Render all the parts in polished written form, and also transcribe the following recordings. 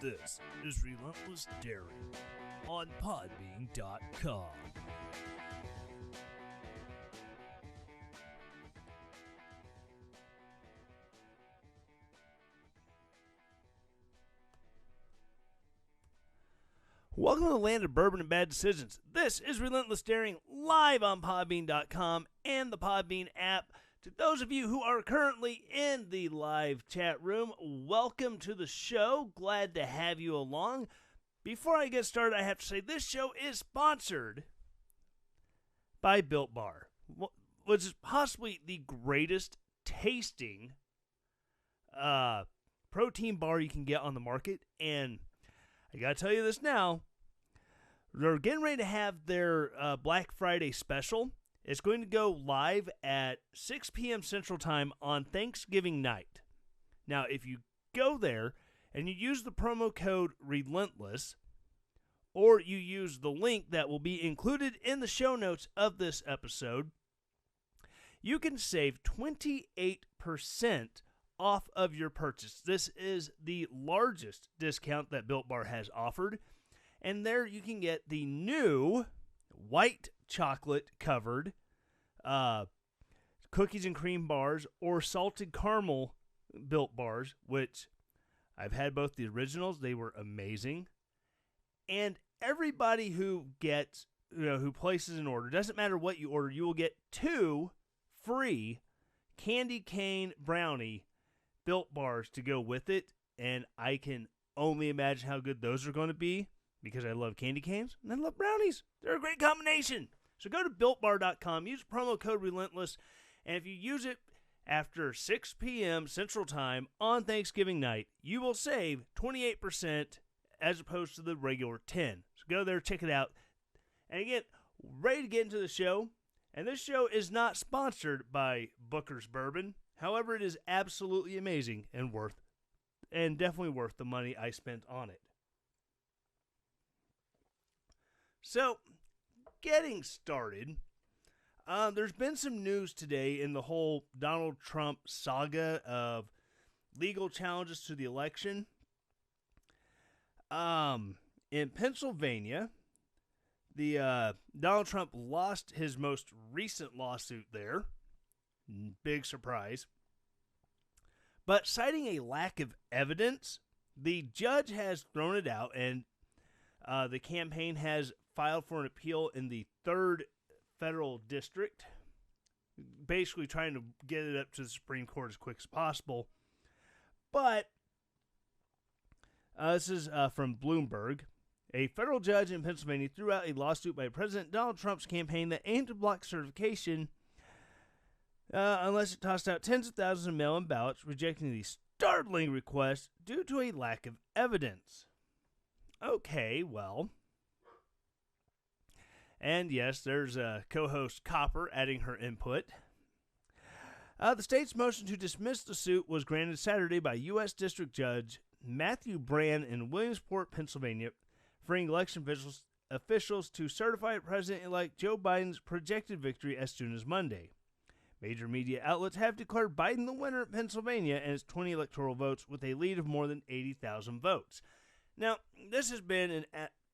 This is Relentless Daring on Podbean.com. Welcome to the land of bourbon and bad decisions. This is Relentless Daring live on Podbean.com and the Podbean app. To those of you who are currently in the live chat room, welcome to the show. Glad to have you along. Before I get started, I have to say this show is sponsored by Built Bar, which is possibly the greatest tasting protein bar you can get on the market. And I gotta tell you this now, they're getting ready to have their Black Friday special. It's going to go live at 6 p.m. Central Time on Thanksgiving night. Now, if you go there and you use the promo code RELENTLESS, or you use the link that will be included in the show notes of this episode, you can save 28% off of your purchase. This is the largest discount that Built Bar has offered. And there you can get the new white chocolate covered cookies and cream bars or salted caramel Built Bars, which I've had both the originals. They were amazing. And everybody who gets, who places an order, doesn't matter what you order, you will get 2 free candy cane brownie Built Bars to go with it. And I can only imagine how good those are going to be, because I love candy canes and I love brownies. They're a great combination. So go to BuiltBar.com, use promo code RELENTLESS, and if you use it after 6 p.m. Central Time on Thanksgiving night, you will save 28% as opposed to the regular 10. So go there, check it out. And again, ready to get into the show. And this show is not sponsored by Booker's Bourbon. However, it is absolutely amazing and definitely worth the money I spent on it. So, getting started, there's been some news today in the whole Donald Trump saga of legal challenges to the election. In Pennsylvania, Donald Trump lost his most recent lawsuit there. Big surprise. But citing a lack of evidence, the judge has thrown it out, and the campaign has filed for an appeal in the 3rd Federal District, basically trying to get it up to the Supreme Court as quick as possible. But this is from Bloomberg. A federal judge in Pennsylvania threw out a lawsuit by President Donald Trump's campaign that aimed to block certification unless it tossed out tens of thousands of mail-in ballots, rejecting the startling request due to a lack of evidence. Okay, well. And yes, there's co-host Copper adding her input. The state's motion to dismiss the suit was granted Saturday by U.S. District Judge Matthew Brand in Williamsport, Pennsylvania, freeing election officials to certify President-elect Joe Biden's projected victory as soon as Monday. Major media outlets have declared Biden the winner in Pennsylvania and its 20 electoral votes with a lead of more than 80,000 votes. Now, this has been an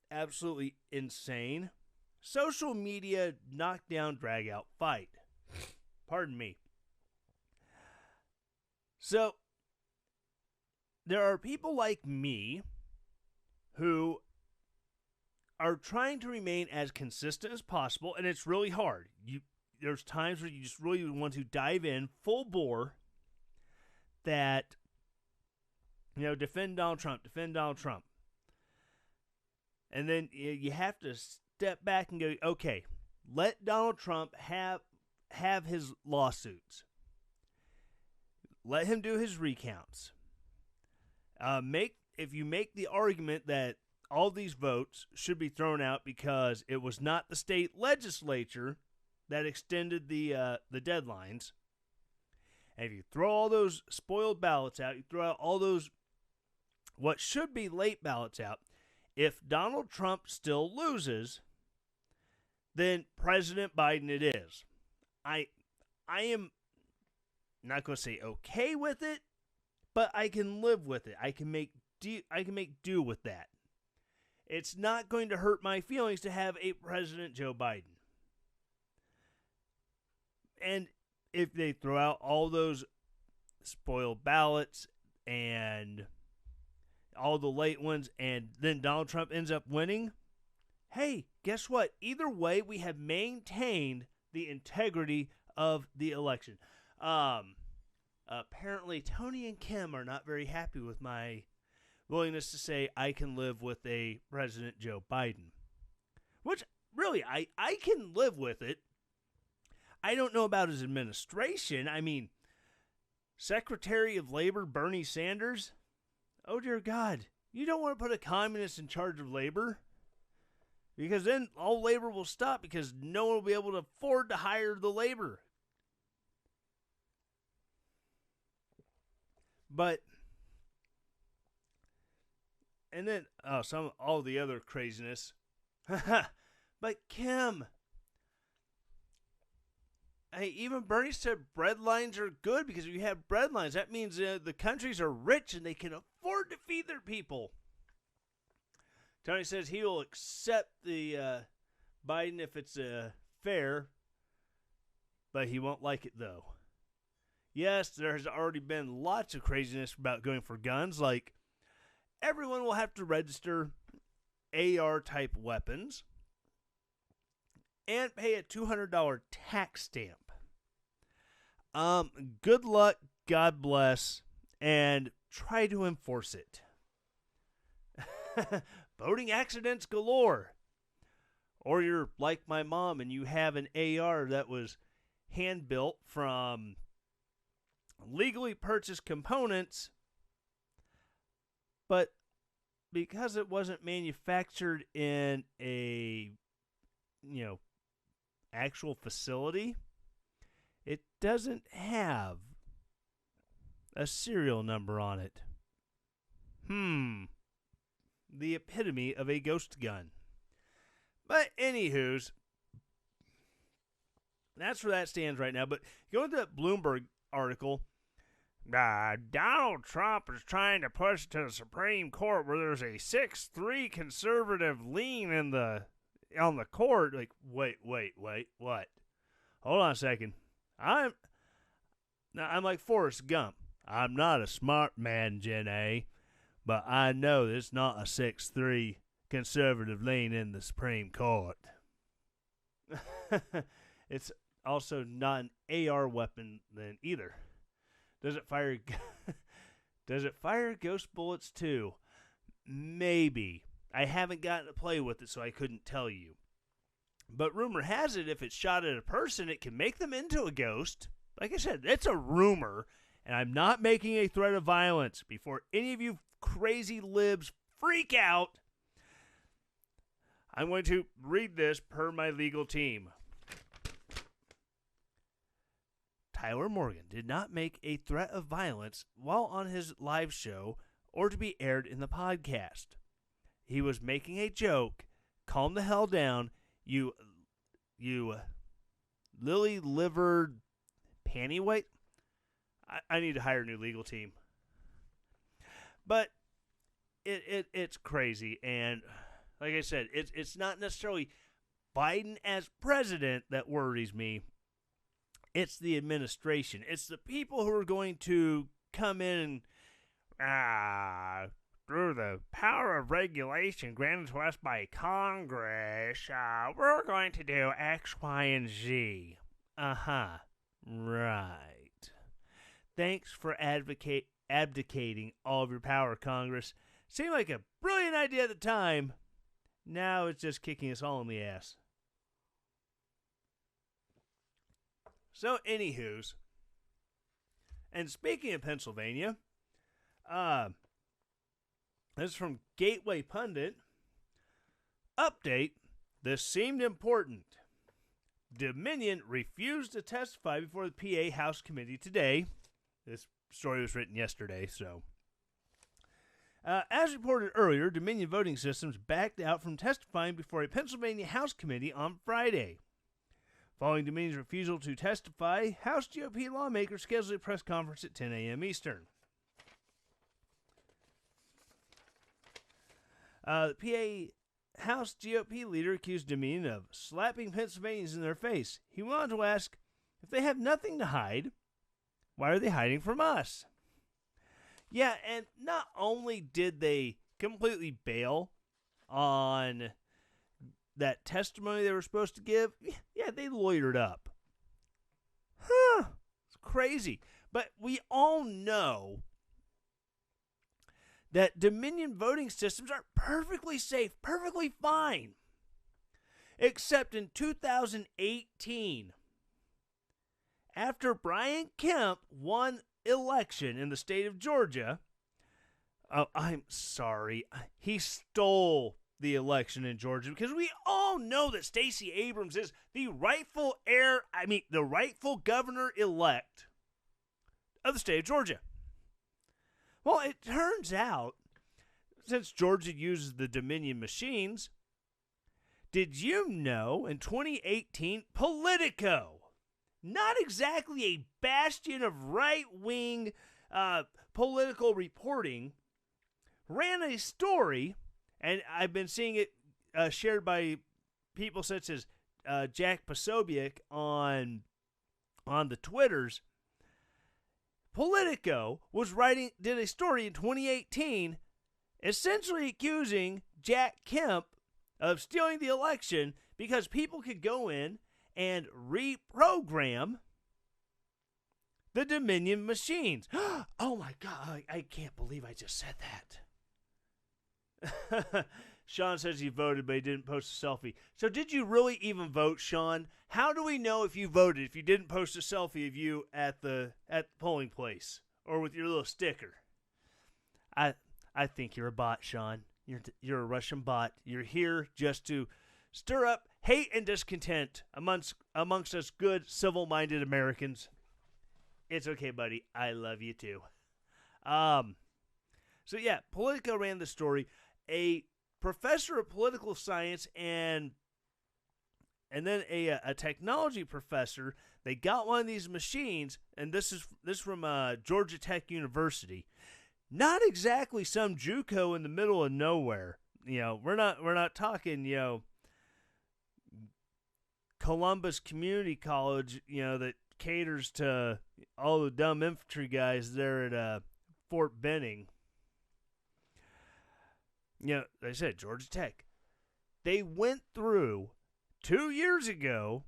absolutely insane social media knockdown, drag-out fight. Pardon me. So, there are people like me who are trying to remain as consistent as possible, and it's really hard. There's times where you just really want to dive in full bore that, defend Donald Trump. And then you have to step back and go, okay, let Donald Trump have his lawsuits. Let him do his recounts. If you make the argument that all these votes should be thrown out because it was not the state legislature that extended the deadlines, and if you throw all those spoiled ballots out, you throw out all those what should be late ballots out, if Donald Trump still loses, then President Biden it is. I am not going to say okay with it, but I can live with it. I can make make do with that. It's not going to hurt my feelings to have a President Joe Biden. And if they throw out all those spoiled ballots and all the late ones, and then Donald Trump ends up winning, hey, guess what? Either way, we have maintained the integrity of the election. Apparently, Tony and Kim are not very happy with my willingness to say I can live with a President Joe Biden. Which, really, I can live with it. I don't know about his administration. I mean, Secretary of Labor Bernie Sanders? Oh, dear God. You don't want to put a communist in charge of labor? Because then all labor will stop because no one will be able to afford to hire the labor. But, and then, all the other craziness. But Kim, hey, even Bernie said bread lines are good because if you have bread lines, that means the countries are rich and they can afford to feed their people. Tony says he will accept the Biden if it's fair, but he won't like it though. Yes, there has already been lots of craziness about going for guns, like everyone will have to register AR-type weapons and pay a $200 tax stamp. Good luck, God bless, and try to enforce it. Voting accidents galore. Or you're like my mom and you have an AR that was hand-built from legally purchased components, but because it wasn't manufactured in a, actual facility, it doesn't have a serial number on it. The epitome of a ghost gun. But anywho's, that's where that stands right now. But going to that Bloomberg article, Donald Trump is trying to push to the Supreme Court where there's a 6-3 conservative lean on the court. Like, wait, what? Hold on a second. I'm like Forrest Gump. I'm not a smart man, Jen A., but I know there's not a 6-3 conservative lean in the Supreme Court. It's also not an AR weapon then either. Does it fire ghost bullets too? Maybe. I haven't gotten to play with it, so I couldn't tell you. But rumor has it, if it's shot at a person, it can make them into a ghost. Like I said, it's a rumor, and I'm not making a threat of violence. Before any of you crazy libs freak out, I'm going to read this per my legal team. Tyler Morgan did not make a threat of violence while on his live show or to be aired in the podcast. He was making a joke. Calm the hell down, you lily-livered panty white. I need to hire a new legal team. But it's crazy, and like I said, it's not necessarily Biden as president that worries me. It's the administration. It's the people who are going to come in and, through the power of regulation granted to us by Congress, we're going to do X, Y, and Z. Right. Thanks for abdicating all of your power, Congress. Seemed like a brilliant idea at the time. Now it's just kicking us all in the ass. So, anywho's, and speaking of Pennsylvania, this is from Gateway Pundit. Update, this seemed important. Dominion refused to testify before the PA House Committee today. This story was written yesterday, so. As reported earlier, Dominion Voting Systems backed out from testifying before a Pennsylvania House Committee on Friday. Following Dominion's refusal to testify, House GOP lawmakers scheduled a press conference at 10 a.m. Eastern. The PA House GOP leader accused Dominion of slapping Pennsylvanians in their face. He went on to ask, if they have nothing to hide, why are they hiding from us? Yeah, and not only did they completely bail on that testimony they were supposed to give, yeah, they lawyered up. It's crazy. But we all know that Dominion voting systems are perfectly safe, perfectly fine. Except in 2018, after Brian Kemp won election in the state of Georgia, I'm sorry, he stole the election in Georgia, because we all know that Stacey Abrams is the rightful the rightful governor-elect of the state of Georgia. Well, it turns out, since Georgia uses the Dominion machines, did you know in 2018, Politico, not exactly a bastion of right-wing political reporting, ran a story, and I've been seeing it shared by people such as Jack Posobiec on the Twitters. Politico did a story in 2018 essentially accusing Jack Kemp of stealing the election because people could go in and reprogram the Dominion machines. Oh my God, I can't believe I just said that. Sean says he voted, but he didn't post a selfie. So did you really even vote, Sean? How do we know if you voted if you didn't post a selfie of you at the polling place or with your little sticker? I think you're a bot, Sean. You're a Russian bot. You're here just to stir up hate and discontent amongst us good, civil-minded Americans. It's okay, buddy. I love you too. So yeah, Politico ran the story. A professor of political science and then a technology professor, they got one of these machines, and this is from Georgia Tech University. Not exactly some JUCO in the middle of nowhere. You know, we're not talking, you know, Columbus Community College, you know, that caters to all the dumb infantry guys there at Fort Benning. You know, like I said, Georgia Tech. They went through 2 years ago,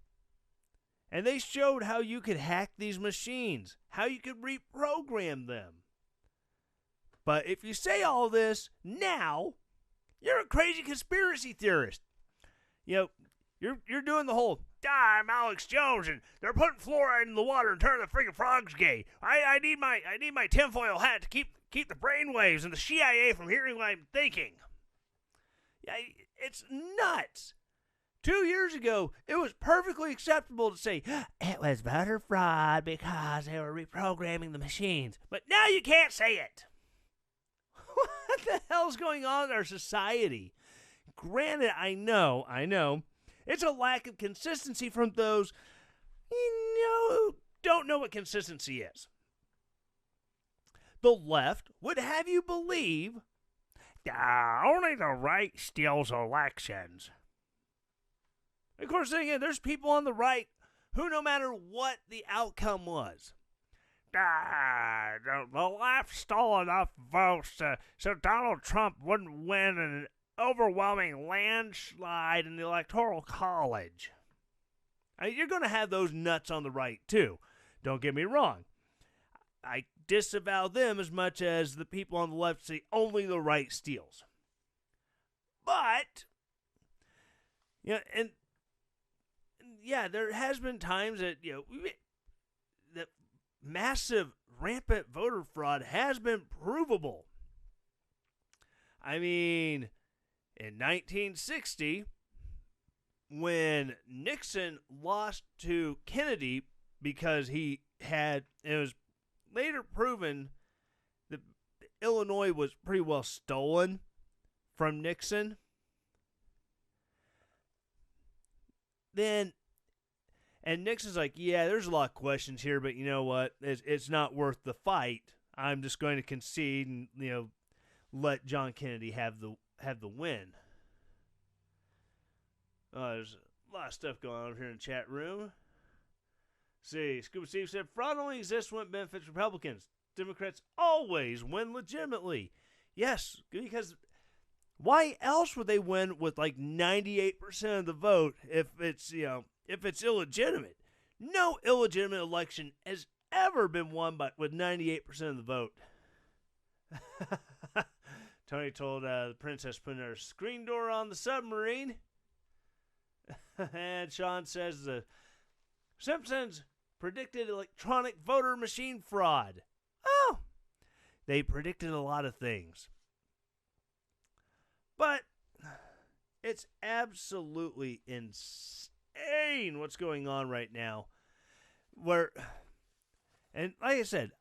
and they showed how you could hack these machines, how you could reprogram them. But if you say all this now, you're a crazy conspiracy theorist. You know, you're doing the whole, I'm Alex Jones, and they're putting fluoride in the water and turning the freaking frogs gay. I need my tinfoil hat to keep the brainwaves and the CIA from hearing what I'm thinking. Yeah, it's nuts. 2 years ago, it was perfectly acceptable to say, it was voter fraud because they were reprogramming the machines. But now you can't say it. What the hell's going on in our society? Granted, I know, it's a lack of consistency from those, who don't know what consistency is. The left would have you believe only the right steals elections. Of course, again, there's people on the right who, no matter what the outcome was, the left stole enough votes so Donald Trump wouldn't win an overwhelming landslide in the Electoral College. I mean, you're going to have those nuts on the right, too. Don't get me wrong. I disavow them as much as the people on the left say only the right steals. But, and there has been times that, that massive, rampant voter fraud has been provable. I mean, in 1960, when Nixon lost to Kennedy because it was later proven that Illinois was pretty well stolen from Nixon. And Nixon's like, yeah, there's a lot of questions here, but you know what? It's not worth the fight. I'm just going to concede and, let John Kennedy have have the win. There's a lot of stuff going on here in the chat room. See, Scuba Steve said, fraud only exists when it benefits Republicans. Democrats always win legitimately. Yes, because why else would they win with like 98% of the vote if it's illegitimate? No illegitimate election has ever been won with 98% of the vote. Tony told the princess putting her screen door on the submarine. And Sean says the Simpsons predicted electronic voter machine fraud. Oh, they predicted a lot of things. But it's absolutely insane what's going on right now. And like I said,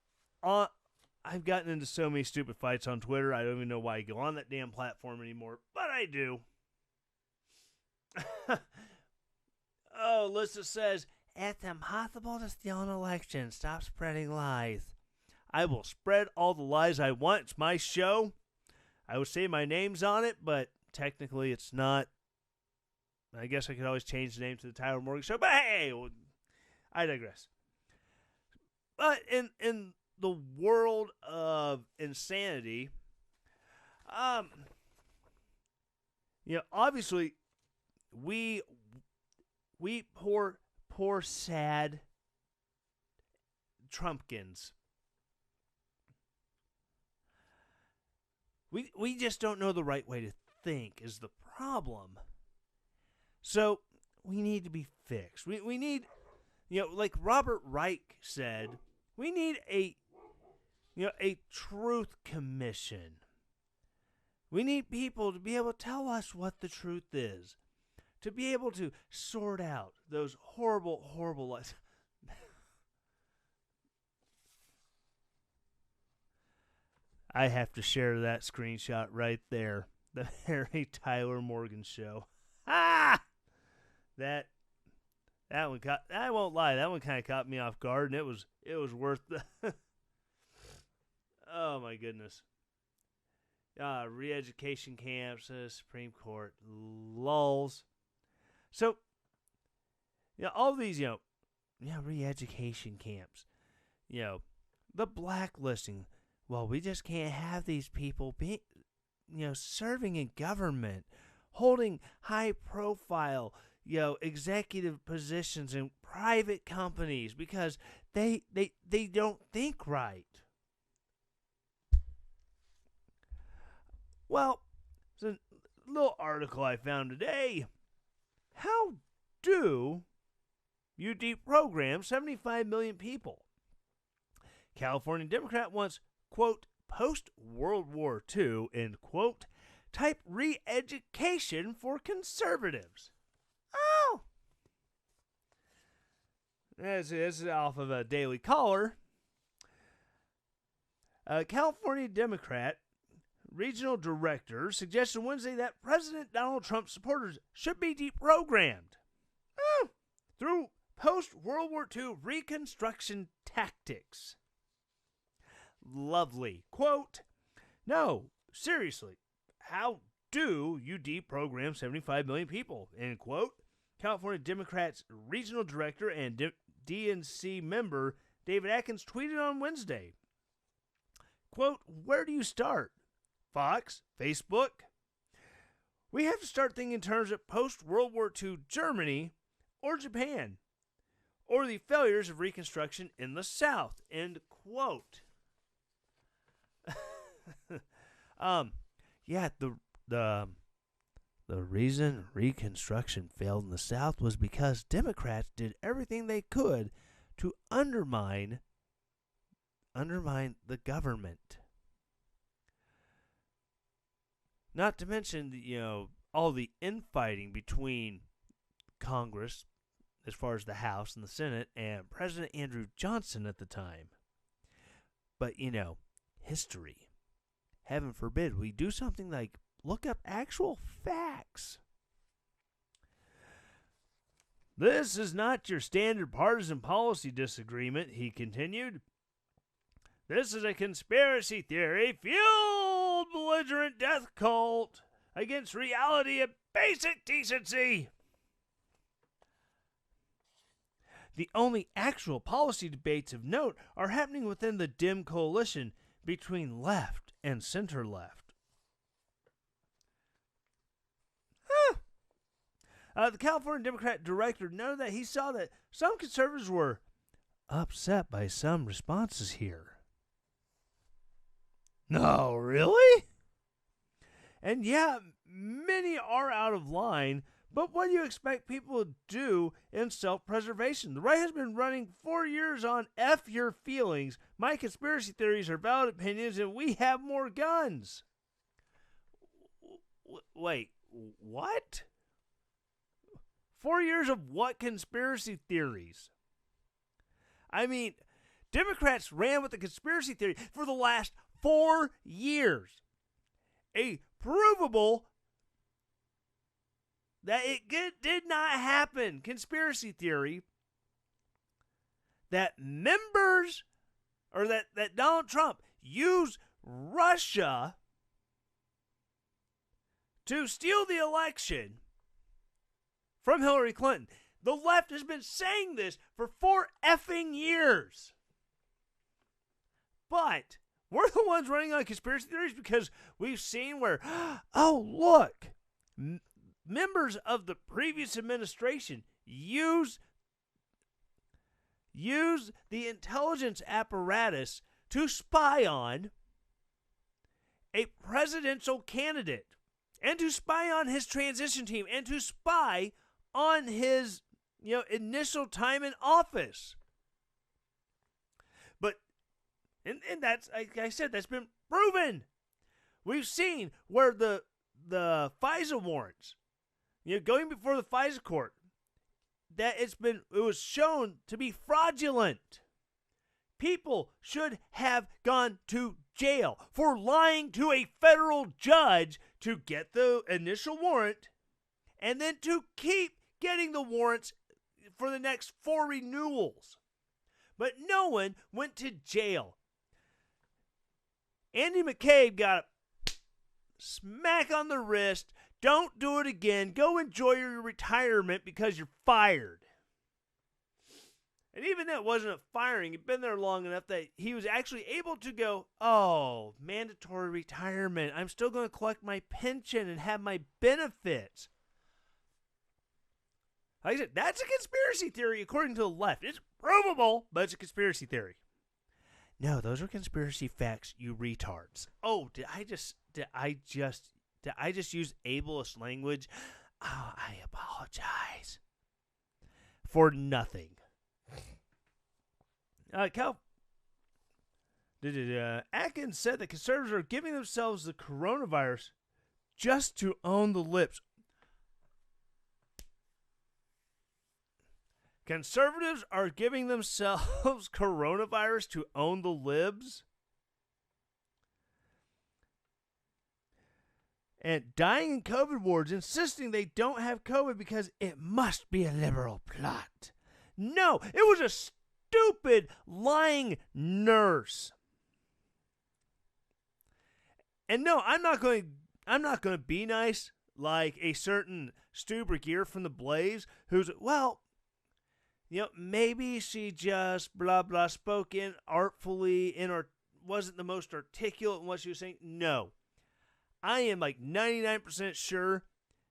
I've gotten into so many stupid fights on Twitter, I don't even know why I go on that damn platform anymore, but I do. Oh, Lisa says, it's impossible to steal an election. Stop spreading lies. I will spread all the lies I want. It's my show. I would say my name's on it, but technically it's not. I guess I could always change the name to the Tyler Morgan Show, but hey, I digress. But in the world of insanity, obviously, we poor sad Trumpkins. We just don't know the right way to think is the problem. So we need to be fixed. We need, like Robert Reich said, we need a truth commission. We need people to be able to tell us what the truth is, to be able to sort out those horrible, horrible lies. I have to share that screenshot right there. The Harry Tyler Morgan Show. Ah! That one I won't lie, that one kind of caught me off guard, and it was worth the oh my goodness. Re-education camps, Supreme Court, lulls. So, all these, re-education camps, the blacklisting. Well, we just can't have these people being, serving in government, holding high-profile, executive positions in private companies because they don't think right. Well, it's a little article I found today. How do you deprogram 75 million people? California Democrat wants, quote, post-World War II, end quote, type re-education for conservatives. Oh! This is off of a Daily Caller. California Democrat Regional Director suggested Wednesday that President Donald Trump's supporters should be deprogrammed through post-World War II reconstruction tactics. Lovely. Quote, no, seriously, how do you deprogram 75 million people? End quote. California Democrats Regional Director and DNC member David Atkins tweeted on Wednesday. Quote, where do you start? Fox? Facebook? We have to start thinking in terms of post-World War II Germany or Japan, or the failures of Reconstruction in the South. End quote. The reason Reconstruction failed in the South was because Democrats did everything they could to undermine the government. Not to mention, all the infighting between Congress, as far as the House and the Senate, and President Andrew Johnson at the time. But, history. Heaven forbid we do something like look up actual facts. This is not your standard partisan policy disagreement, he continued. This is a conspiracy theory fueled belligerent death cult against reality and basic decency. The only actual policy debates of note are happening within the dim coalition between left and center left. The California Democrat director noted that he saw that some conservatives were upset by some responses here. No, really? And yeah, many are out of line, but what do you expect people to do in self-preservation? The right has been running 4 years on F your feelings. My conspiracy theories are valid opinions, and we have more guns. Wait, what? 4 years of what conspiracy theories? I mean, Democrats ran with the conspiracy theory for the last 4 years. A provable that it did not happen conspiracy theory that members or that Donald Trump used Russia to steal the election from Hillary Clinton. The left has been saying this for 4 effing years. But we're the ones running on conspiracy theories because we've seen where, oh, look, members of the previous administration use the intelligence apparatus to spy on a presidential candidate and to spy on his transition team and to spy on his initial time in office. But and that's, like I said, that's been proven. We've seen where the FISA warrants, going before the FISA court, that it was shown to be fraudulent. People should have gone to jail for lying to a federal judge to get the initial warrant and then to keep getting the warrants for the next 4 renewals. But no one went to jail. Andy McCabe got a smack on the wrist. Don't do it again. Go enjoy your retirement because you're fired. And even that wasn't a firing. He'd been there long enough that he was actually able to go, oh, mandatory retirement. I'm still going to collect my pension and have my benefits. Like I said, that's a conspiracy theory according to the left. It's provable, but it's a conspiracy theory. No, those are conspiracy facts, you retards. Oh, did I just use ableist language? Oh, I apologize. For nothing. Atkins said that conservatives are giving themselves the coronavirus just to own the libs. Conservatives are giving themselves coronavirus to own the libs? And dying in COVID wards, insisting they don't have COVID because it must be a liberal plot. No, it was a stupid, lying nurse. And no, I'm not going to be nice like a certain Stu Burgier from The Blaze, who's, well, maybe she just blah blah spoke inartfully or wasn't the most articulate in what she was saying. No, I am like 99% sure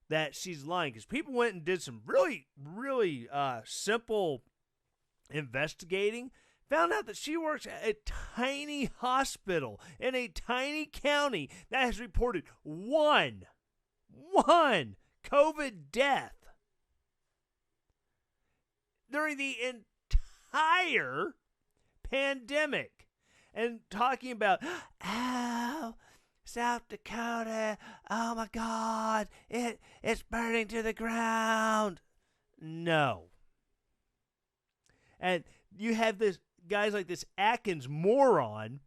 that she's lying because people went and did some really, really simple investigating, found out that she works at a tiny hospital in a tiny county that has reported one COVID death during the entire pandemic. And talking about, oh, South Dakota, oh my God, it's burning to the ground. No. And you have this guys like this Atkins moron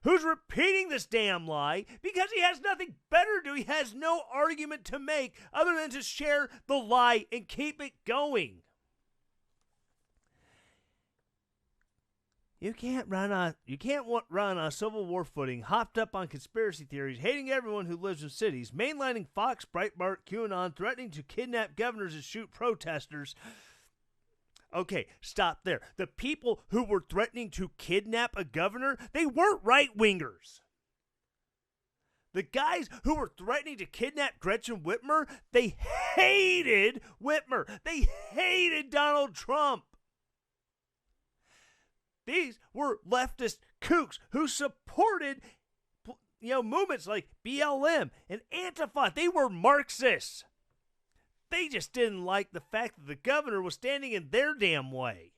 who's repeating this damn lie because he has nothing better to do. He has no argument to make other than to share the lie and keep it going. You can't run on a Civil War footing, hopped up on conspiracy theories, hating everyone who lives in cities, mainlining Fox, Breitbart, QAnon, threatening to kidnap governors and shoot protesters. Okay, stop there. The people who were threatening to kidnap a governor, they weren't right-wingers. The guys who were threatening to kidnap Gretchen Whitmer, they hated Whitmer. They hated Donald Trump. These were leftist kooks who supported, movements like BLM and Antifa. They were Marxists. They just didn't like the fact that the governor was standing in their damn way.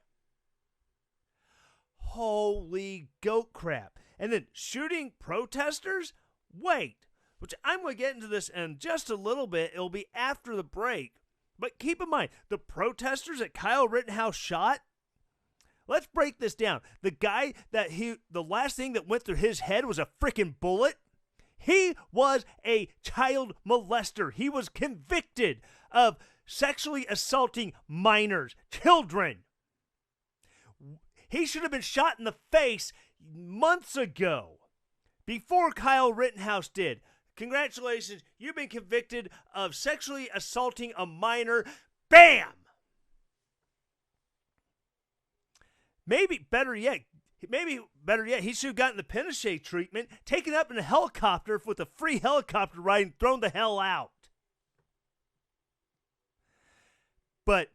Holy goat crap. And then shooting protesters? Wait, which I'm going to get into this in just a little bit. It'll be after the break. But keep in mind, the protesters that Kyle Rittenhouse shot, let's break this down. The guy the last thing that went through his head was a freaking bullet. He was a child molester. He was convicted of sexually assaulting minors, children. He should have been shot in the face months ago, before Kyle Rittenhouse did. Congratulations, you've been convicted of sexually assaulting a minor. Bam! Maybe better yet, he should have gotten the Pinochet treatment, taken up in a helicopter with a free helicopter ride and thrown the hell out. But,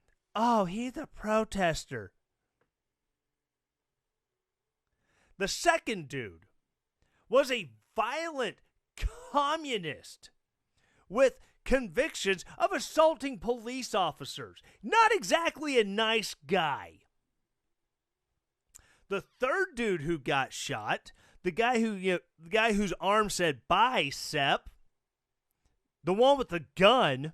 he's a protester. The second dude was a violent communist with convictions of assaulting police officers. Not exactly a nice guy. The third dude who got shot, the guy whose arm said bicep, the one with the gun,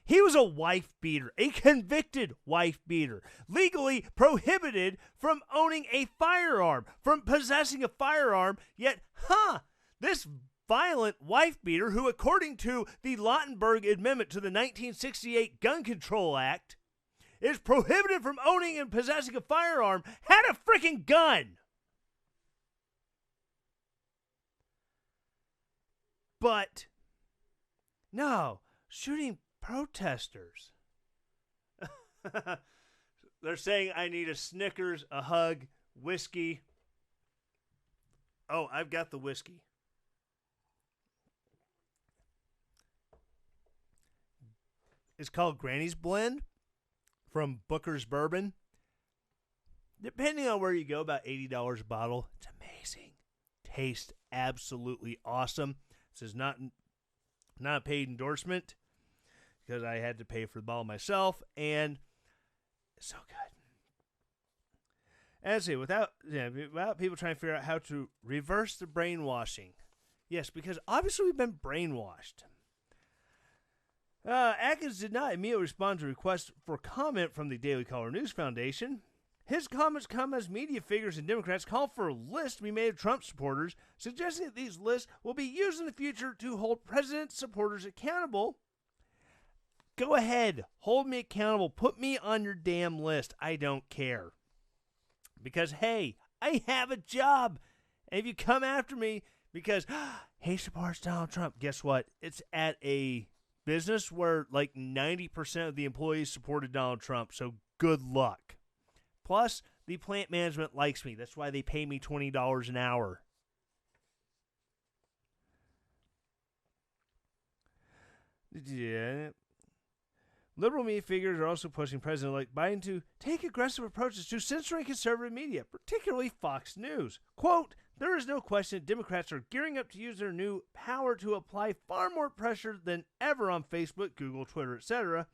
he was a wife beater, a convicted wife beater, legally prohibited from owning a firearm, from possessing a firearm, yet, this violent wife beater, who according to the Lautenberg Amendment to the 1968 Gun Control Act, is prohibited from owning and possessing a firearm, had a freaking gun. But, no, shooting protesters. They're saying I need a Snickers, a hug, whiskey. Oh, I've got the whiskey. It's called Granny's Blend from Booker's Bourbon. Depending on where you go, about $80 a bottle. It's amazing. Tastes absolutely awesome. This is not a paid endorsement because I had to pay for the bottle myself, and it's so good. And I say, without people trying to figure out how to reverse the brainwashing. Yes, because obviously we've been brainwashed. Atkins did not immediately respond to requests for comment from the Daily Caller News Foundation. His comments come as media figures and Democrats call for a list to be made of Trump supporters, suggesting that these lists will be used in the future to hold president supporters accountable. Go ahead, hold me accountable, put me on your damn list. I don't care. Because, hey, I have a job. And if you come after me because he supports Donald Trump, guess what? It's at a business where like 90% of the employees supported Donald Trump, so good luck. Plus, the plant management likes me. That's why they pay me $20 an hour. Yeah. Liberal media figures are also pushing President-elect Biden to take aggressive approaches to censoring conservative media, particularly Fox News. Quote, there is no question that Democrats are gearing up to use their new power to apply far more pressure than ever on Facebook, Google, Twitter, etc.,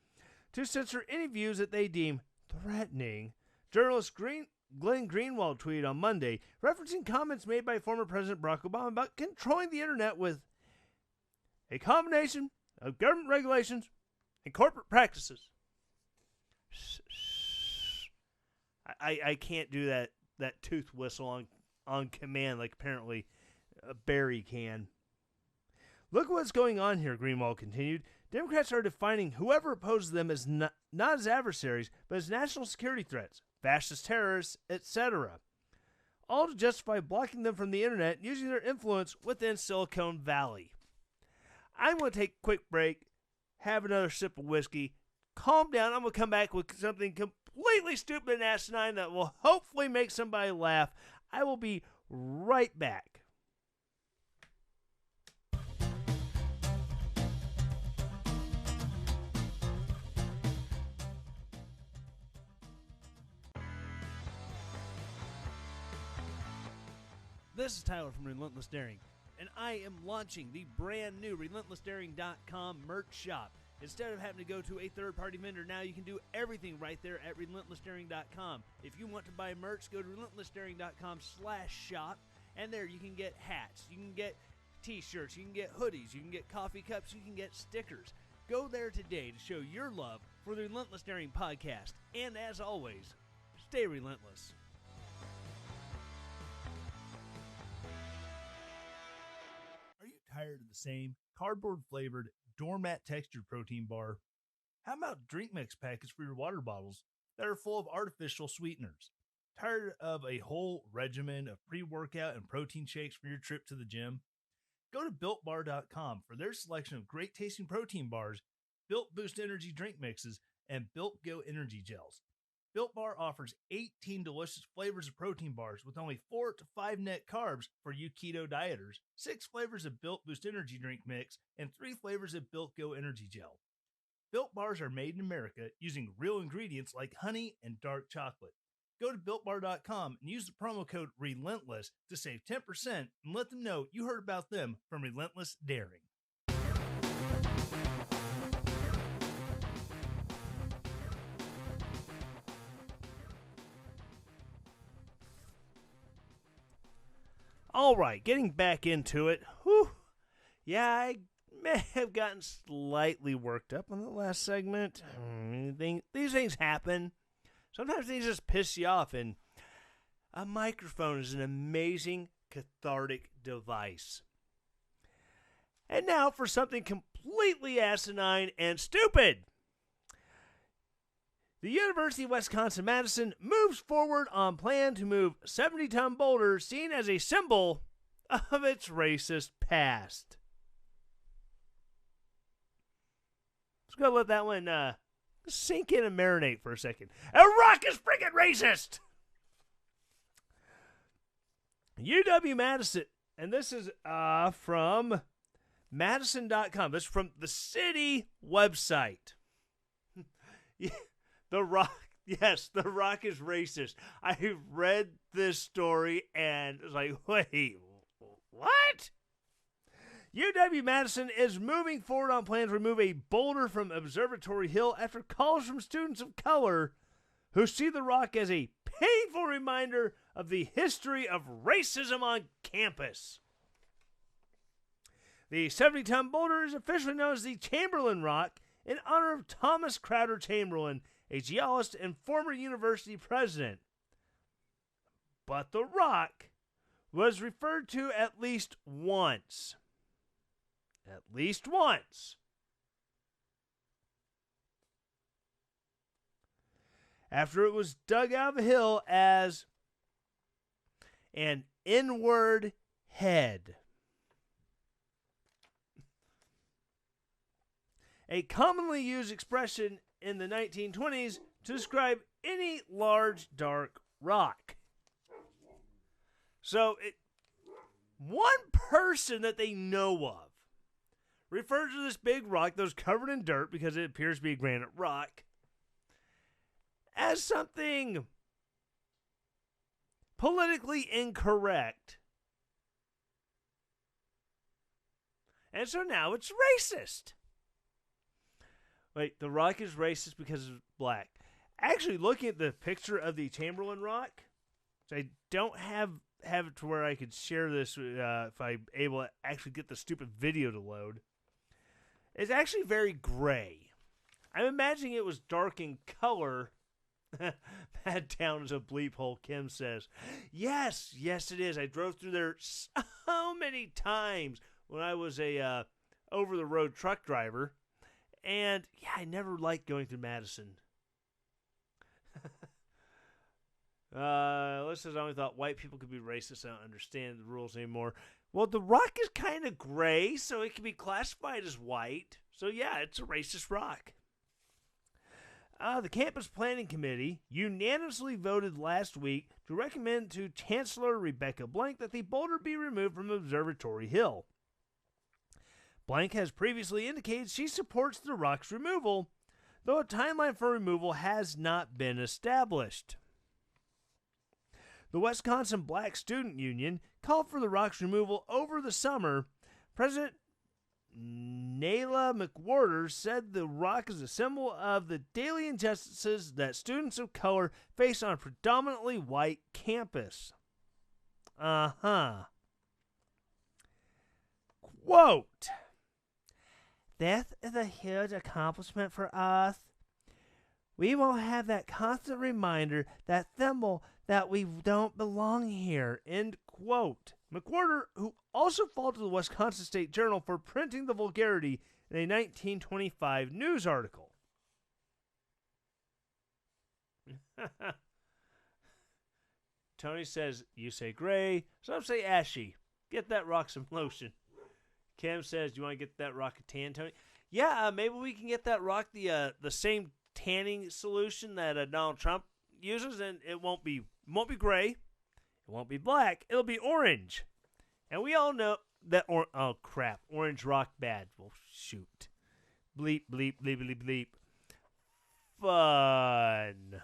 to censor any views that they deem threatening. Journalist Glenn Greenwald tweeted on Monday, referencing comments made by former President Barack Obama about controlling the internet with a combination of government regulations and corporate practices. I can't do that tooth whistle on command like apparently Barry can. Look what's going on here, Greenwald continued. Democrats are defining whoever opposes them as not as adversaries, but as national security threats, fascist terrorists, etc. all to justify blocking them from the internet and using their influence within Silicon Valley. I'm going to take a quick break, have another sip of whiskey, calm down. I'm going to come back with something completely stupid and asinine that will hopefully make somebody laugh. I will be right back. This is Tyler from Relentless Daring, and I am launching the brand new RelentlessDaring.com merch shop. Instead of having to go to a third-party vendor, now you can do everything right there at RelentlessDaring.com. If you want to buy merch, go to RelentlessDaring.com/shop, and there you can get hats, you can get t-shirts, you can get hoodies, you can get coffee cups, you can get stickers. Go there today to show your love for the Relentless Daring podcast, and as always, stay relentless. Tired of the same cardboard-flavored, doormat-textured protein bar? How about drink mix packets for your water bottles that are full of artificial sweeteners? Tired of a whole regimen of pre-workout and protein shakes for your trip to the gym? Go to BuiltBar.com for their selection of great-tasting protein bars, Built Boost Energy drink mixes, and Built Go energy gels. Built Bar offers 18 delicious flavors of protein bars with only 4 to 5 net carbs for you keto dieters, 6 flavors of Built Boost Energy drink mix, and 3 flavors of Built Go energy gel. Built Bars are made in America using real ingredients like honey and dark chocolate. Go to BuiltBar.com and use the promo code RELENTLESS to save 10% and let them know you heard about them from Relentless Daring. All right, getting back into it. Whew. Yeah, I may have gotten slightly worked up on the last segment. These things happen. Sometimes things just piss you off, and a microphone is an amazing cathartic device. And now for something completely asinine and stupid. The University of Wisconsin-Madison moves forward on plan to move 70-ton boulder seen as a symbol of its racist past. Just gotta let that one sink in and marinate for a second. A rock is freaking racist! UW-Madison, and this is from Madison.com. This is from the city website. Yeah. The Rock, yes, The Rock is racist. I read this story and was like, wait, what? UW-Madison is moving forward on plans to remove a boulder from Observatory Hill after calls from students of color who see The Rock as a painful reminder of the history of racism on campus. The 70-ton boulder is officially known as the Chamberlain Rock in honor of Thomas Crowder Chamberlain, a geologist and former university president. But The Rock was referred to at least once. At least once. After it was dug out of the hill as an inward head. A commonly used expression in the 1920s to describe any large, dark rock. So, one person that they know of refers to this big rock that was covered in dirt because it appears to be a granite rock as something politically incorrect. And so now it's racist. Wait, The Rock is racist because it's black. Actually, looking at the picture of the Chamberlain Rock, so I don't have it to where I could share this if I'm able to actually get the stupid video to load. It's actually very gray. I'm imagining it was dark in color. Bad town is a bleep hole, Kim says. Yes it is. I drove through there so many times when I was a over-the-road truck driver. And, yeah, I never liked going through Madison. Alyssa says, I only thought white people could be racist. I don't understand the rules anymore. Well, the rock is kind of gray, so it can be classified as white. So, yeah, it's a racist rock. The Campus Planning Committee unanimously voted last week to recommend to Chancellor Rebecca Blank that the boulder be removed from Observatory Hill. Blank has previously indicated she supports the rock's removal, though a timeline for removal has not been established. The Wisconsin Black Student Union called for the rock's removal over the summer. President Nayla McWhorter said the rock is a symbol of the daily injustices that students of color face on a predominantly white campus. Quote, "This is a huge accomplishment for us. We won't have that constant reminder, that symbol that we don't belong here." End quote. McWhorter, who also faulted the Wisconsin State Journal for printing the vulgarity in a 1925 news article. Tony says, you say gray, some say ashy. Get that rock some lotion. Kim says, do you want to get that rock a tan, Tony? Yeah, maybe we can get that rock the same tanning solution that Donald Trump uses, and it won't be gray, it won't be black, it'll be orange. And we all know that oh crap, orange rock bad. Well, shoot. Bleep, bleep, bleep, bleep, bleep. Fun.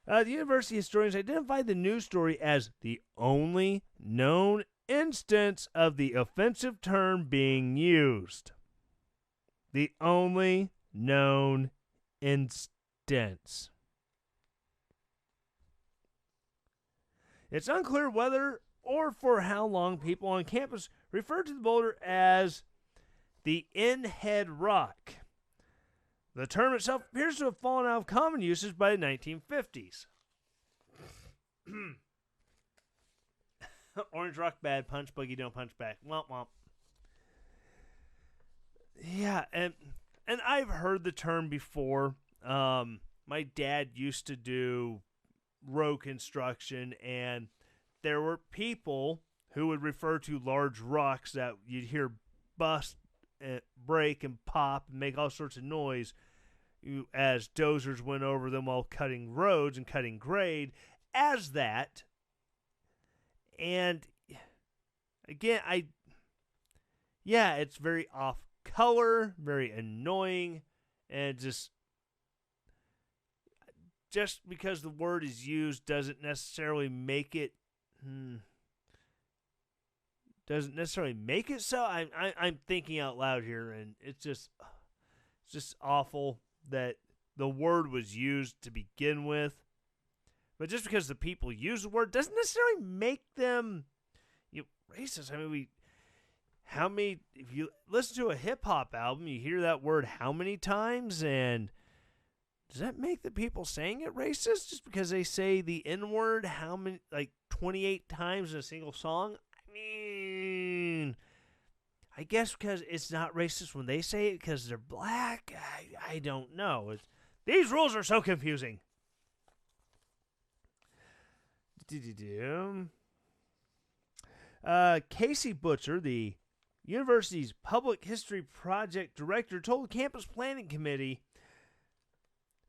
The university historians identified the news story as the only known instance of the offensive term being used. The only known instance. It's unclear whether or for how long people on campus refer to the boulder as the in-head rock. The term itself appears to have fallen out of common usage by the 1950s. Orange rock bad, punch boogie, don't punch back. Womp womp. Yeah, and I've heard the term before. My dad used to do road construction, and there were people who would refer to large rocks that you'd hear bust and break and pop and make all sorts of noise as dozers went over them while cutting roads and cutting grade as that. And again, it's very off color, very annoying, and just because the word is used doesn't necessarily make it so. I'm thinking out loud here, and it's just awful that the word was used to begin with. But just because the people use the word doesn't necessarily make them racist. I mean, if you listen to a hip hop album, you hear that word how many times, and does that make the people saying it racist just because they say the N-word 28 times in a single song? I mean, I guess because it's not racist when they say it because they're black. I don't know. These rules are so confusing. Casey Butcher, the university's public history project director, told the campus planning committee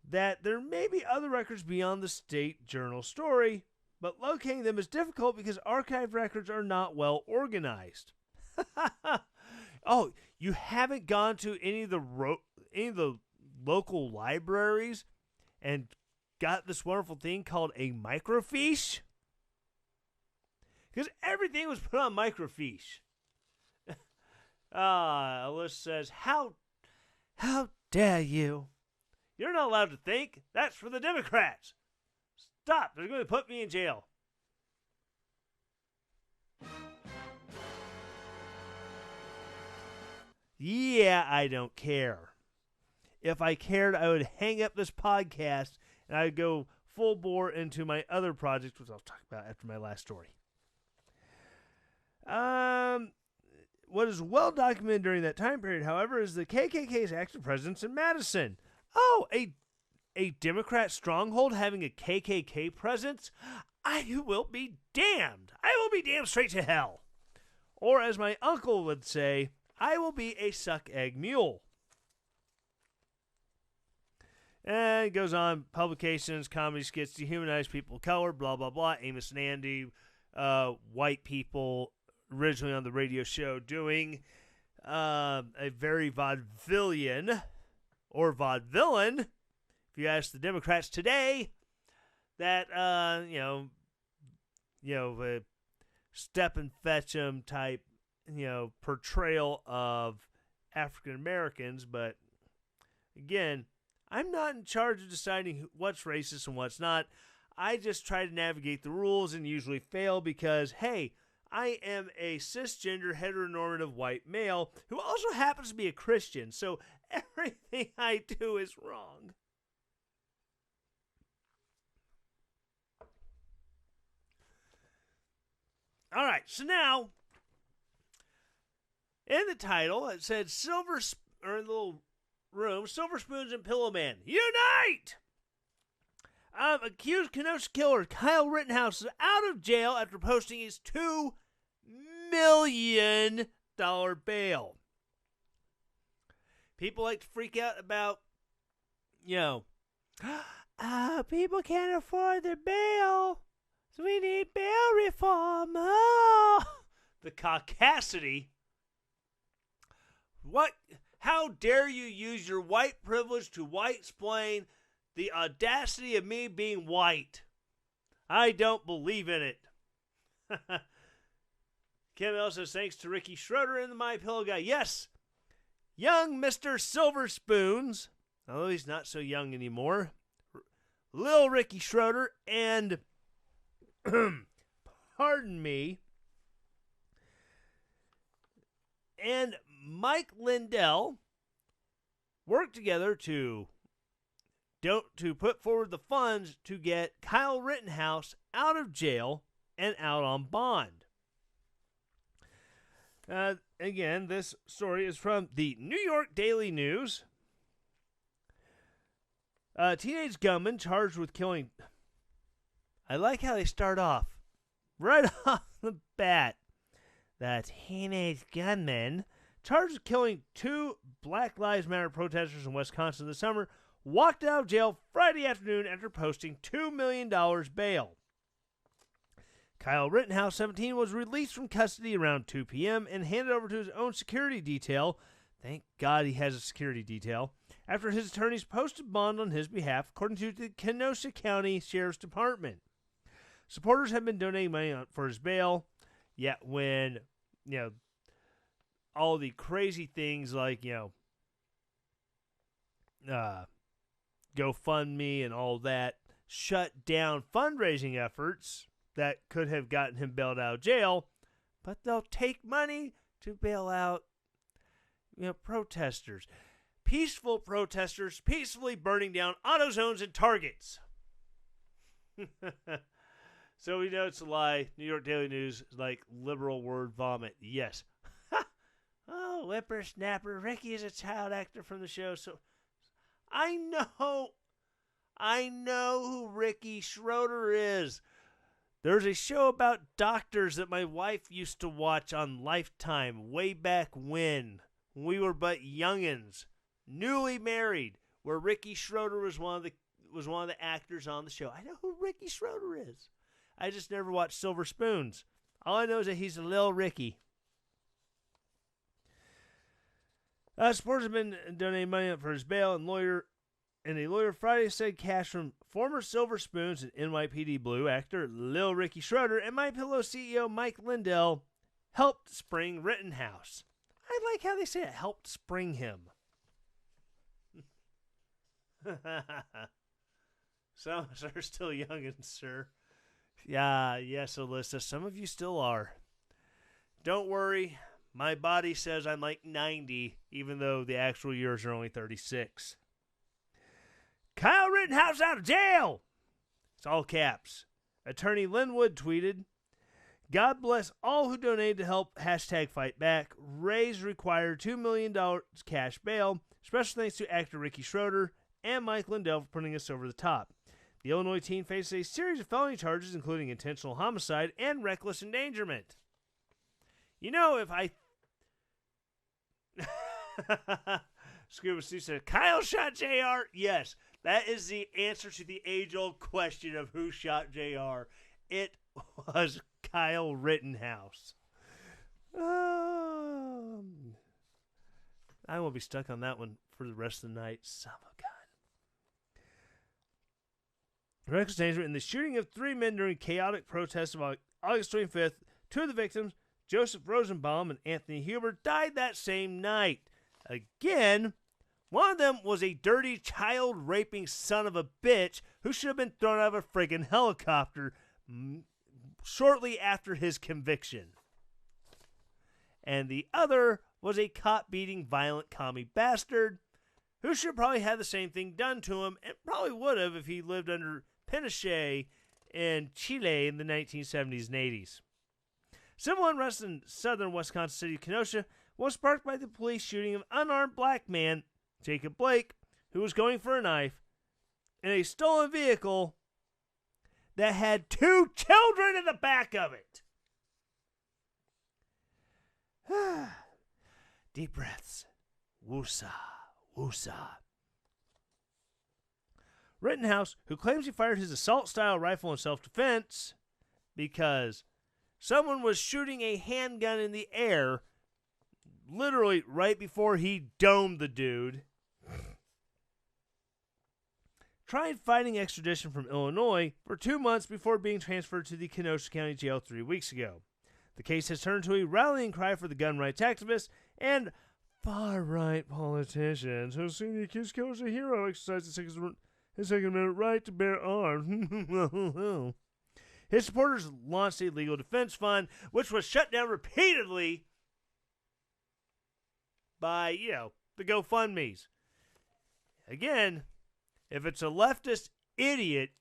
that there may be other records beyond the state journal story, but locating them is difficult because archived records are not well organized. Oh, you haven't gone to any of the local libraries and got this wonderful thing called a microfiche? Because everything was put on microfiche. Alyssa says, how dare you? You're not allowed to think. That's for the Democrats. Stop. They're going to put me in jail. Yeah, I don't care. If I cared, I would hang up this podcast and I'd go full bore into my other projects, which I'll talk about after my last story. What is well documented during that time period, however, is the KKK's active presence in Madison. Oh, a Democrat stronghold having a KKK presence, I will be damned. I will be damned straight to hell. Or as my uncle would say, I will be a suck egg mule. And it goes on, publications, comedy skits, dehumanize people of color, blah, blah, blah. Amos and Andy, white people originally on the radio show doing a very vaudevillian or vaudevillain, if you ask the Democrats today, that, step and fetch 'em type, portrayal of African Americans. But again, I'm not in charge of deciding what's racist and what's not. I just try to navigate the rules and usually fail because, hey, I am a cisgender heteronormative white male who also happens to be a Christian, so everything I do is wrong. All right, so now, in the title, it said in the little room, Silver Spoons and Pillow Man, unite! Accused Kenosha killer Kyle Rittenhouse is out of jail after posting his $2 million bail. People like to freak out about, people can't afford their bail, so we need bail reform. Oh! The caucasity. What? How dare you use your white privilege to white-splain the audacity of me being white? I don't believe in it. Kim L says, thanks to Ricky Schroeder and the My Pillow guy. Yes, young Mr. Silver Spoons, although he's not so young anymore, Lil Ricky Schroeder and, pardon me, and Mike Lindell worked together to put forward the funds to get Kyle Rittenhouse out of jail and out on bond. Again, this story is from the New York Daily News. Teenage gunman charged with killing. I like how they start off right off the bat. The teenage gunman charged with killing 2 Black Lives Matter protesters in Wisconsin this summer walked out of jail Friday afternoon after posting $2 million bail. Kyle Rittenhouse, 17, was released from custody around 2 p.m. and handed over to his own security detail. Thank God he has a security detail. After his attorneys posted bond on his behalf, according to the Kenosha County Sheriff's Department. Supporters have been donating money for his bail. Yet when, all the crazy things like, GoFundMe and all that shut down fundraising efforts that could have gotten him bailed out of jail, but they'll take money to bail out, protesters. Peaceful protesters peacefully burning down AutoZones and Targets. So we know it's a lie. New York Daily News is like liberal word vomit. Yes. Oh, whippersnapper. Ricky is a child actor from the show. So I know who Ricky Schroeder is. There's a show about doctors that my wife used to watch on Lifetime way back when we were but youngins, newly married, where Ricky Schroeder was one of the actors on the show. I know who Ricky Schroeder is. I just never watched Silver Spoons. All I know is that he's a Lil Ricky. Supporters have been donating money for his bail, and a lawyer Friday said cash from former Silver Spoons and NYPD Blue actor Lil Ricky Schroeder and MyPillow CEO Mike Lindell helped spring Rittenhouse. I like how they say it, helped spring him. Some of us are still youngins, sir. Yeah, yes, Alyssa, some of you still are. Don't worry, my body says I'm like 90, even though the actual years are only 36. Kyle Rittenhouse out of jail! It's all caps. Attorney Linwood tweeted, God bless all who donated to help #FightBack. Raise required $2 million cash bail. Special thanks to actor Ricky Schroeder and Mike Lindell for putting us over the top. The Illinois teen faces a series of felony charges, including intentional homicide and reckless endangerment. You know, if I... Scuba Steve said, Kyle shot JR? Yes, that is the answer to the age-old question of who shot JR. It was Kyle Rittenhouse. I will be stuck on that one for the rest of the night. Son of a gun. Reckless endangerment in the shooting of 3 men during chaotic protests of August 25th. 2 of the victims, Joseph Rosenbaum and Anthony Huber, died that same night. Again, one of them was a dirty, child-raping son of a bitch who should have been thrown out of a friggin' helicopter shortly after his conviction. And the other was a cop-beating, violent commie bastard who should probably have the same thing done to him, and probably would have if he lived under Pinochet in Chile in the 1970s and 80s. Civil unrest in southern Wisconsin city Kenosha was sparked by the police shooting of an unarmed black man, Jacob Blake, who was going for a knife in a stolen vehicle that had 2 children in the back of it. Deep breaths. Woosah, woosah. Rittenhouse, who claims he fired his assault-style rifle in self-defense because someone was shooting a handgun in the air literally right before he domed the dude, tried fighting extradition from Illinois for 2 months before being transferred to the Kenosha County Jail 3 weeks ago. The case has turned into a rallying cry for the gun rights activists and far-right politicians who see the accused killer as a hero, exercise his Second Amendment right to bear arms. His supporters launched a legal defense fund, which was shut down repeatedly by, the GoFundMes. Again, if it's a leftist idiot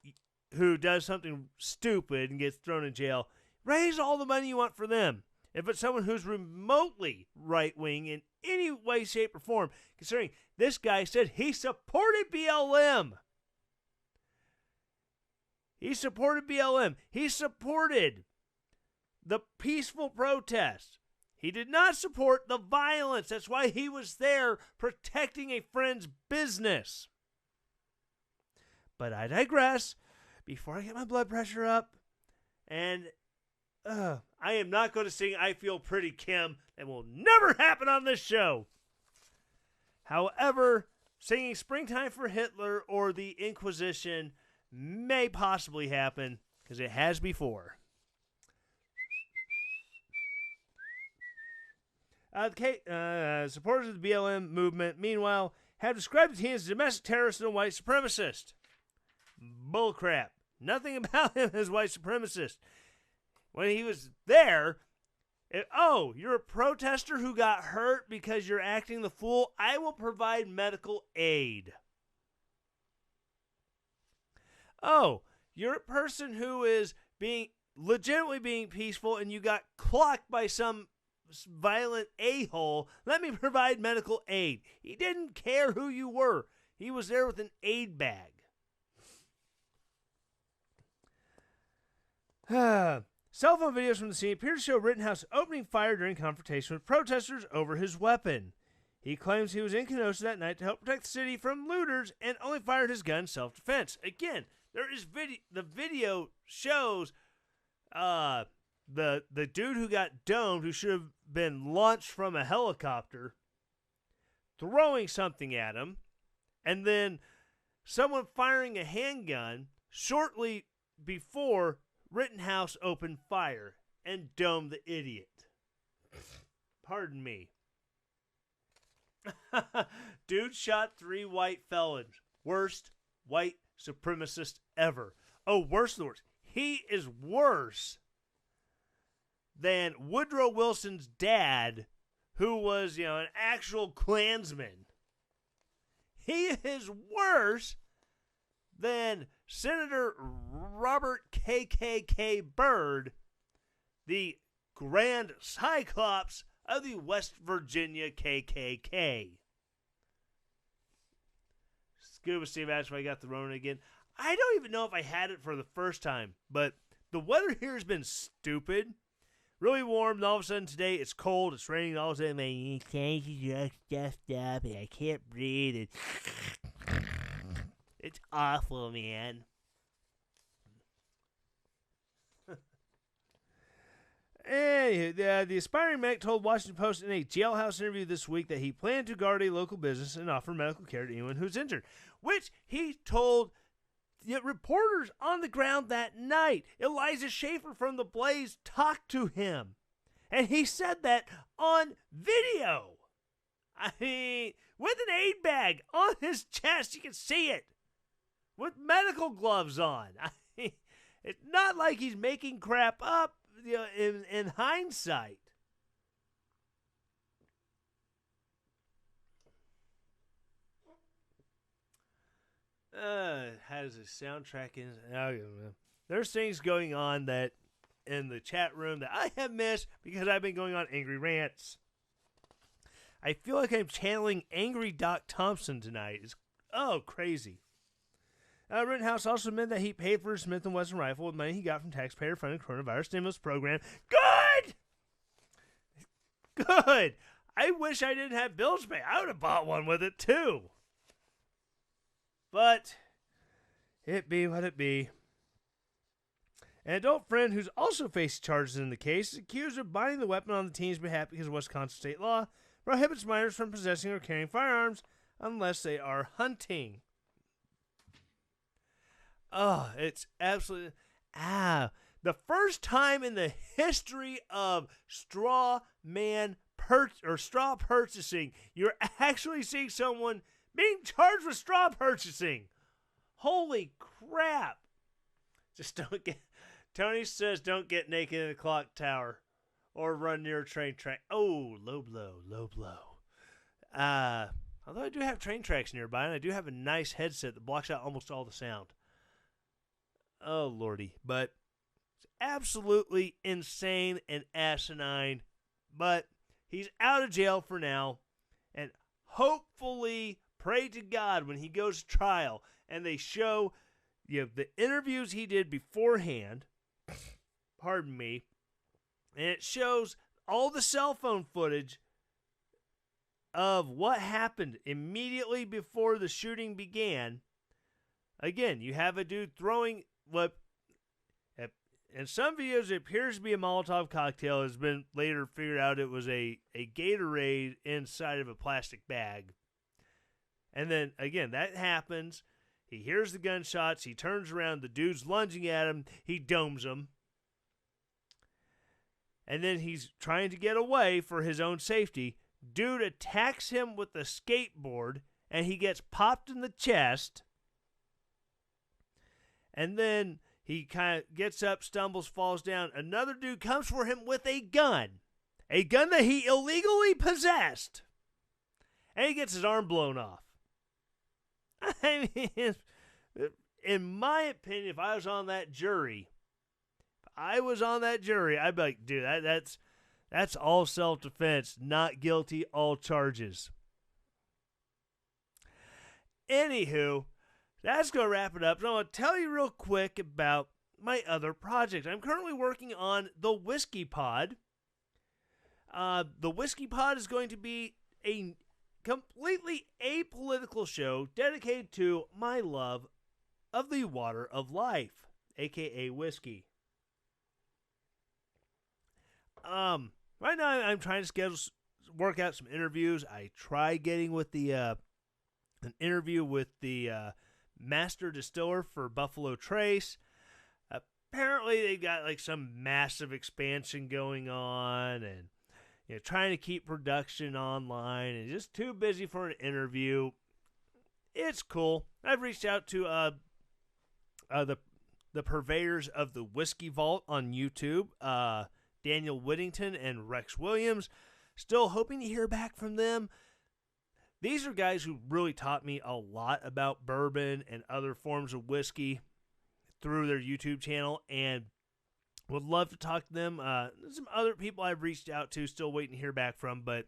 who does something stupid and gets thrown in jail, raise all the money you want for them. If it's someone who's remotely right-wing in any way, shape, or form, considering this guy said he supported BLM. He supported BLM. He supported the peaceful protests. He did not support the violence. That's why he was there protecting a friend's business. But I digress. Before I get my blood pressure up, and I am not going to sing I Feel Pretty, Kim. That will never happen on this show. However, singing Springtime for Hitler or the Inquisition may possibly happen, because it has before. Supporters of the BLM movement, meanwhile, have described the teen as a domestic terrorist and a white supremacist. Bullcrap. Nothing about him as white supremacist. When he was there, you're a protester who got hurt because you're acting the fool? I will provide medical aid. Oh, you're a person who is legitimately being peaceful and you got clocked by some violent a-hole. Let me provide medical aid. He didn't care who you were. He was there with an aid bag. Cell phone videos from the scene appear to show Rittenhouse opening fire during confrontation with protesters over his weapon. He claims he was in Kenosha that night to help protect the city from looters and only fired his gun in self-defense. Again, there is the video shows the dude who got domed, who should have been launched from a helicopter, throwing something at him, and then someone firing a handgun shortly before Rittenhouse opened fire and domed the idiot. Pardon me. Dude shot 3 white felons. Worst white supremacist ever. Oh, worse than worse. He is worse than Woodrow Wilson's dad, who was, an actual Klansman. He is worse than Senator Robert KKK Byrd, the Grand Cyclops of the West Virginia KKK. Scuba Steve asked if I got the Rona again. I don't even know if I had it for the first time, but the weather here has been stupid. Really warm, and all of a sudden today it's cold, it's raining, all of a sudden my things are stuffed up, and I can't breathe. It's awful, man. The aspiring medic told Washington Post in a jailhouse interview this week that he planned to guard a local business and offer medical care to anyone who's injured, which he told reporters on the ground that night. Eliza Schaefer from The Blaze talked to him, and he said that on video. I mean, with an aid bag on his chest, you can see it, with medical gloves on. I mean, it's not like he's making crap up. In hindsight. Has a soundtrack in? There's things going on that in the chat room that I have missed because I've been going on angry rants. I feel like I'm channeling angry Doc Thompson tonight. It's crazy. Rittenhouse also admitted that he paid for his Smith & Wesson rifle with money he got from taxpayer-funded coronavirus stimulus program. Good! I wish I didn't have bills to pay. I would have bought one with it, too. But it be what it be. An adult friend who's also facing charges in the case is accused of buying the weapon on the teen's behalf because Wisconsin state law prohibits minors from possessing or carrying firearms unless they are hunting. Oh, it's absolutely... the first time in the history of straw purchasing, you're actually seeing someone being charged with straw purchasing. Holy crap. Just don't get... Tony says don't get naked in a clock tower or run near a train track. Oh, low blow. Although I do have train tracks nearby, and I do have a nice headset that blocks out almost all the sound. Oh, lordy. But it's absolutely insane and asinine. But he's out of jail for now. And hopefully, pray to God when he goes to trial and they show the interviews he did beforehand. Pardon me. And it shows all the cell phone footage of what happened immediately before the shooting began. Again, you have a dude throwing what in some videos it appears to be a Molotov cocktail. Has been later figured out it was a Gatorade inside of a plastic bag. And then again, that happens. He hears the gunshots. He turns around. The dude's lunging at him. He domes him. And then he's trying to get away for his own safety. Dude attacks him with a skateboard, and he gets popped in the chest. And then he kind of gets up, stumbles, falls down. Another dude comes for him with a gun that he illegally possessed. And he gets his arm blown off. I mean, in my opinion, if I was on that jury, I'd be like, dude, that's all self-defense, not guilty, all charges. Anywho, that's going to wrap it up. So I want to tell you real quick about my other project. I'm currently working on the Whiskey Pod. The Whiskey Pod is going to be a completely apolitical show dedicated to my love of the water of life, aka whiskey. Right now I'm trying to work out some interviews. I tried getting with an interview with the master distiller for Buffalo Trace. Apparently they've got like some massive expansion going on, and trying to keep production online, and just too busy for an interview. It's cool. I've reached out to the purveyors of the Whiskey Vault on YouTube, Daniel Whittington and Rex Williams. Still hoping to hear back from them. These are guys who really taught me a lot about bourbon and other forms of whiskey through their YouTube channel, and would love to talk to them. Some other people I've reached out to, still waiting to hear back from. But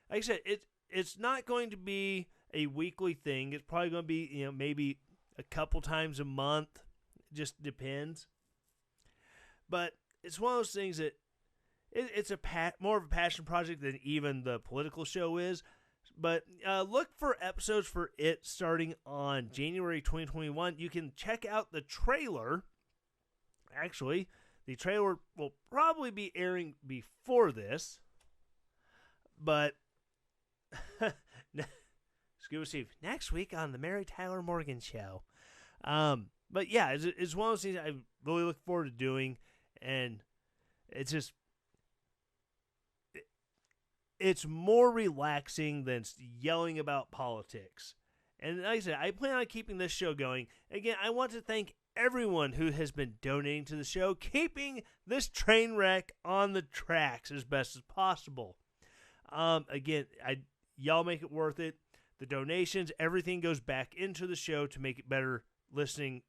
like I said, it's not going to be a weekly thing. It's probably going to be, maybe a couple times a month. It just depends. But it's one of those things that it's more of a passion project than even the political show is. But look for episodes for it starting on January 2021. You can check out the trailer. Actually, the trailer will probably be airing before this. But Scuba Steve, next week on the Mary Tyler Morgan Show. But yeah, it's one of those things I really look forward to doing. And it's just, it's more relaxing than yelling about politics. And like I said, I plan on keeping this show going. Again, I want to thank everyone who has been donating to the show, keeping this train wreck on the tracks as best as possible. Again, y'all make it worth it. The donations, everything goes back into the show to make it better listening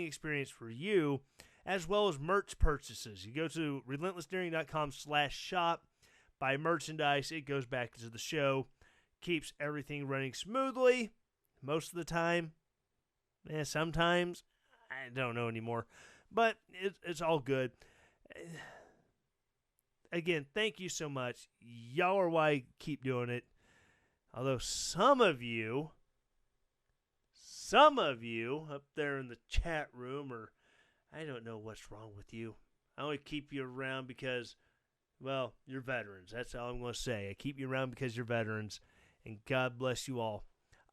experience for you, as well as merch purchases. You go to relentlessdaring.com/shop, buy merchandise. It goes back to the show, keeps everything running smoothly most of the time. Sometimes, I don't know anymore, but it's all good. Again, thank you so much. Y'all are why I keep doing it. Although some of you up there in the chat room, or I don't know what's wrong with you. I only keep you around because, well, you're veterans. That's all I'm going to say. I keep you around because you're veterans, and God bless you all.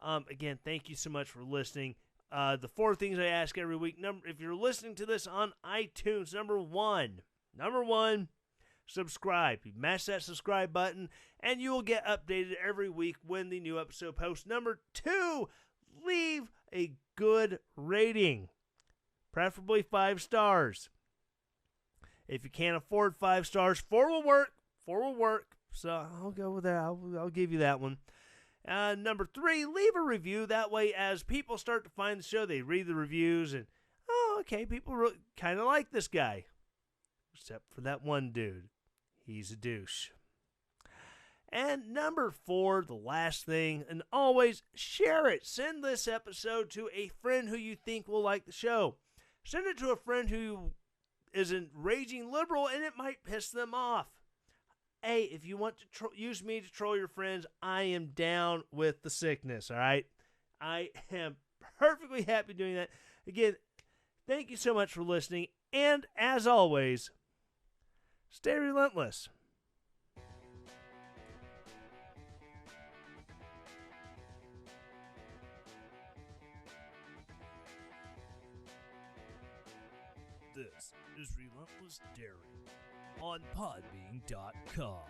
Again, thank you so much for listening. The 4 things I ask every week. If you're listening to this on iTunes, number one, subscribe. You mash that subscribe button, and you will get updated every week when the new episode posts. Number 2, leave a good rating, preferably 5 stars. If you can't afford 5 stars, 4 will work. 4 will work. So I'll go with that. I'll give you that one. Number 3, leave a review. That way, as people start to find the show, they read the reviews and, oh, okay, people really kind of like this guy. Except for that one dude. He's a douche. And number 4, the last thing, and always share it. Send this episode to a friend who you think will like the show. Send it to a friend who is a raging liberal and it might piss them off. Hey, if you want to use me to troll your friends, I am down with the sickness, all right? I am perfectly happy doing that. Again, thank you so much for listening. And as always, stay relentless. This is Relentless Daring on podbean.com.